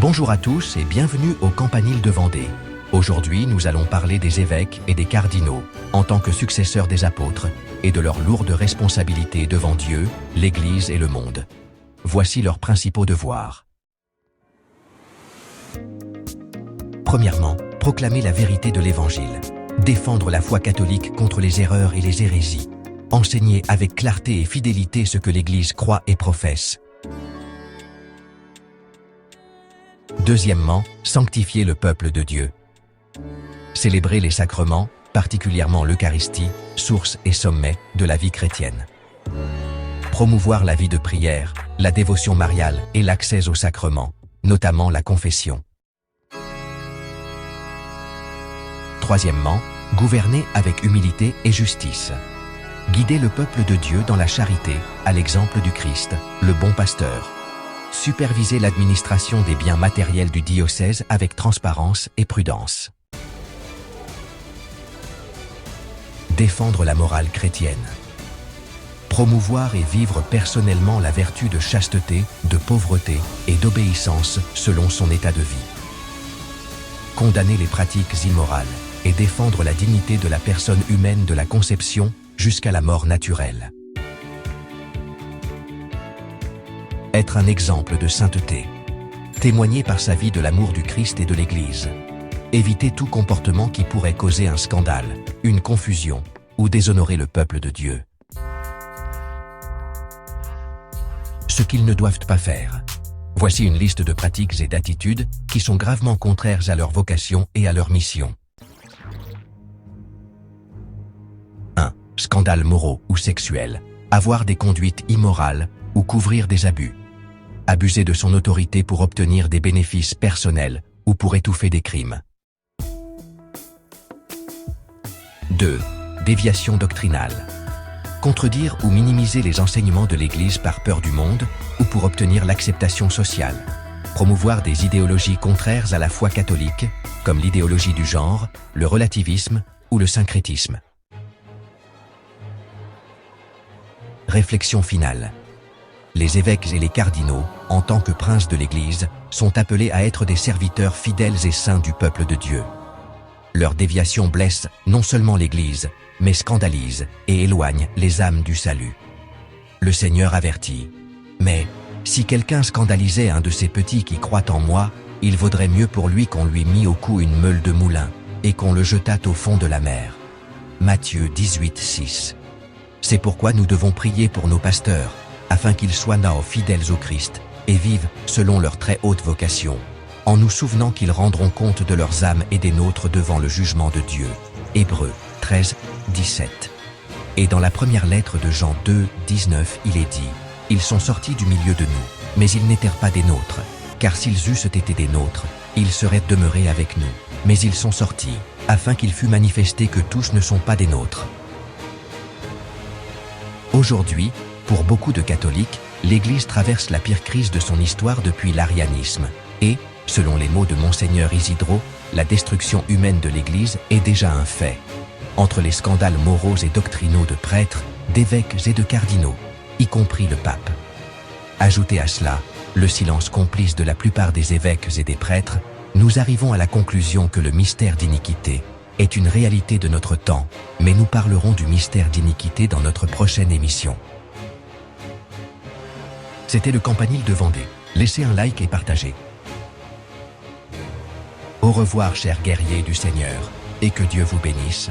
Bonjour à tous et bienvenue au Campanile de Vendée. Aujourd'hui, nous allons parler des évêques et des cardinaux, en tant que successeurs des apôtres, et de leurs lourdes responsabilités devant Dieu, l'Église et le monde. Voici leurs principaux devoirs. Premièrement, proclamer la vérité de l'Évangile. Défendre la foi catholique contre les erreurs et les hérésies. Enseigner avec clarté et fidélité ce que l'Église croit et professe. Deuxièmement, sanctifier le peuple de Dieu. Célébrer les sacrements, particulièrement l'Eucharistie, source et sommet de la vie chrétienne. Promouvoir la vie de prière, la dévotion mariale et l'accès aux sacrements, notamment la confession. Troisièmement, gouverner avec humilité et justice. Guider le peuple de Dieu dans la charité, à l'exemple du Christ, le bon pasteur. Superviser l'administration des biens matériels du diocèse avec transparence et prudence. Défendre la morale chrétienne. Promouvoir et vivre personnellement la vertu de chasteté, de pauvreté et d'obéissance selon son état de vie. Condamner les pratiques immorales et défendre la dignité de la personne humaine de la conception jusqu'à la mort naturelle. Être un exemple de sainteté. Témoigner par sa vie de l'amour du Christ et de l'Église. Éviter tout comportement qui pourrait causer un scandale, une confusion ou déshonorer le peuple de Dieu. Ce qu'ils ne doivent pas faire. Voici une liste de pratiques et d'attitudes qui sont gravement contraires à leur vocation et à leur mission. 1. Scandales moraux ou sexuels. Avoir des conduites immorales ou couvrir des abus. Abuser de son autorité pour obtenir des bénéfices personnels ou pour étouffer des crimes. 2. Déviation doctrinale. Contredire ou minimiser les enseignements de l'Église par peur du monde ou pour obtenir l'acceptation sociale. Promouvoir des idéologies contraires à la foi catholique, comme l'idéologie du genre, le relativisme ou le syncrétisme. Réflexion finale. Les évêques et les cardinaux, en tant que princes de l'Église, sont appelés à être des serviteurs fidèles et saints du peuple de Dieu. Leur déviation blesse non seulement l'Église, mais scandalise et éloigne les âmes du salut. Le Seigneur avertit. Mais, si quelqu'un scandalisait un de ces petits qui croient en moi, il vaudrait mieux pour lui qu'on lui mît au cou une meule de moulin, et qu'on le jetât au fond de la mer. Matthieu 18, 6. C'est pourquoi nous devons prier pour nos pasteurs, afin qu'ils soient nés fidèles au Christ, et vivent selon leur très haute vocation, en nous souvenant qu'ils rendront compte de leurs âmes et des nôtres devant le jugement de Dieu. Hébreux 13, 17. Et dans la première lettre de Jean 2, 19, il est dit « Ils sont sortis du milieu de nous, mais ils n'étaient pas des nôtres, car s'ils eussent été des nôtres, ils seraient demeurés avec nous. Mais ils sont sortis, afin qu'il fût manifesté que tous ne sont pas des nôtres. » Aujourd'hui, pour beaucoup de catholiques, l'Église traverse la pire crise de son histoire depuis l'arianisme. Et, selon les mots de Monseigneur Isidro, la destruction humaine de l'Église est déjà un fait. Entre les scandales moraux et doctrinaux de prêtres, d'évêques et de cardinaux, y compris le pape. Ajoutez à cela, le silence complice de la plupart des évêques et des prêtres, nous arrivons à la conclusion que le mystère d'iniquité est une réalité de notre temps, mais nous parlerons du mystère d'iniquité dans notre prochaine émission. C'était le Campanile de Vendée. Laissez un like et partagez. Au revoir chers guerriers du Seigneur, et que Dieu vous bénisse.